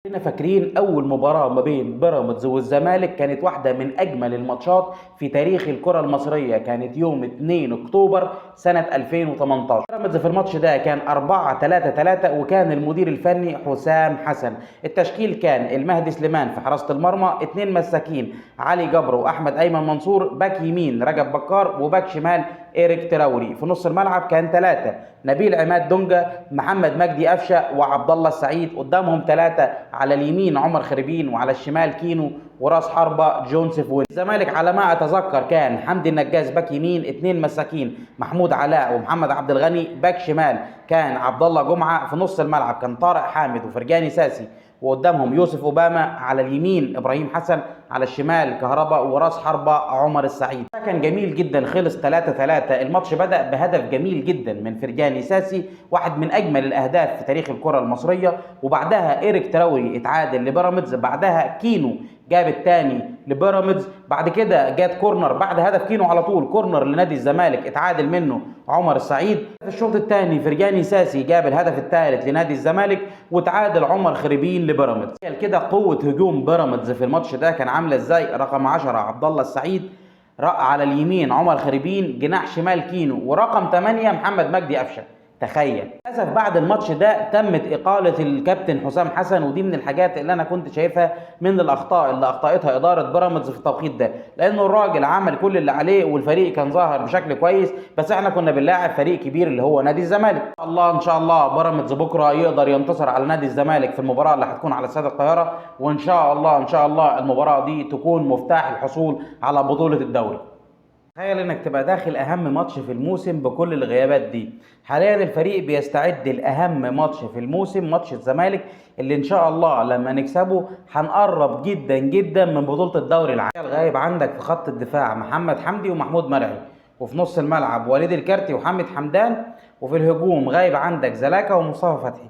كلنا فاكرين اول مباراه ما بين بيراميدز والزمالك كانت واحده من اجمل الماتشات في تاريخ الكره المصريه. كانت يوم 2 اكتوبر سنه 2018. بيراميدز في الماتش ده كان 4-3-3 وكان المدير الفني حسام حسن. التشكيل كان المهدي سليمان في حراسه المرمى، اتنين مساكين علي جبر واحمد ايمن منصور، باك يمين رجب بكار، وباك شمال إيريك تراوري. في نص الملعب كان ثلاثة: نبيل عماد دونجا، محمد مجدي قفشه، وعبد الله السعيد. قدامهم ثلاثة: على اليمين عمر خريبين، وعلى الشمال كينو، وراس حربة جونسيف ويل. الزمالك على ما اتذكر كان حمدي النجاز باك يمين، اثنين مساكين محمود علاء ومحمد عبد الغني. باك شمال كان عبد الله جمعه. في نص الملعب كان طارق حامد وفرجاني ساسي، وقدامهم يوسف اوباما. على اليمين ابراهيم حسن، على الشمال كهربا، وراس حربة عمر السعيد. كان جميل جدا، خلص 3-3. الماتش بدأ بهدف جميل جدا من فرجاني ساسي، واحد من اجمل الاهداف في تاريخ الكرة المصرية. وبعدها إيريك تراوري اتعادل لبيراميدز، بعدها كينو جاب الثاني لبيراميدز. بعد كده جات كورنر بعد هدف كينو على طول، كورنر لنادي الزمالك اتعادل منه عمر السعيد. في الشوط الثاني فرجاني ساسي جاب الهدف الثالث لنادي الزمالك، وتعادل عمر خريبين لبيراميدز. كده قوة هجوم بيراميدز في الماتش ده كان عاملة ازاي. رقم 10 عبد الله السعيد، على اليمين عمر خريبين، جناح شمال كينو، ورقم 8 محمد مجدي قفشه. تخيل. للاسف بعد الماتش ده تمت اقاله الكابتن حسام حسن، ودي من الحاجات اللي انا كنت شايفها من الاخطاء اللي اخطاتها اداره بيراميدز في التوقيت ده، لانه الراجل عمل كل اللي عليه والفريق كان ظاهر بشكل كويس، بس احنا كنا بنلاعب فريق كبير اللي هو نادي الزمالك. ان شاء الله بيراميدز بكره يقدر ينتصر على نادي الزمالك في المباراه اللي هتكون على استاد القاهره، وان شاء الله المباراه دي تكون مفتاح الحصول على بطوله الدوري. تخيل انك تبقى داخل اهم ماتش في الموسم بكل الغيابات دي. حاليا الفريق بيستعد لاهم ماتش في الموسم، ماتش الزمالك، اللي ان شاء الله لما نكسبه هنقرب جدا جدا من بطولة الدوري العام. الغايب عندك في خط الدفاع محمد حمدي ومحمود مرعي، وفي نص الملعب وليد الكارتي وحمد حمدان، وفي الهجوم غايب عندك زلاكا ومصطفى فتحي.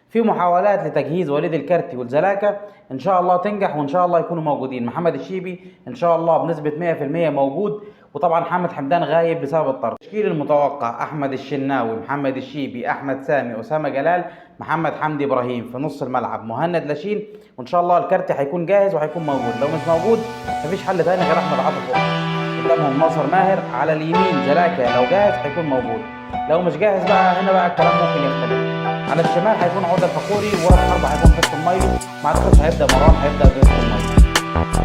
في محاولات لتجهيز وليد الكارتي والزلاكا، ان شاء الله تنجح وان شاء الله يكونوا موجودين. محمد الشيبي ان شاء الله بنسبة 100% موجود، وطبعا حمد حمدان غايب بسبب الطرد. التشكيل المتوقع: احمد الشناوي، محمد الشيبي، احمد سامي، اسامه جلال، محمد حمدي ابراهيم. في نص الملعب مهند لاشين، وان شاء الله الكارتي هيكون جاهز وهيكون موجود. لو مش موجود مفيش حل تاني غير احمد عاطف. قدامهم ناصر ماهر. على اليمين زلاكا لو جاهز هيكون موجود، لو مش جاهز بقى هنا بقى الكلام ممكن يختلف. على الشمال هيكون عودة الفخوري، وراس حربة هيكون فيستون مايلو. ما اعتقدش هيبدا مروان، هيبدا فيستون مايلو.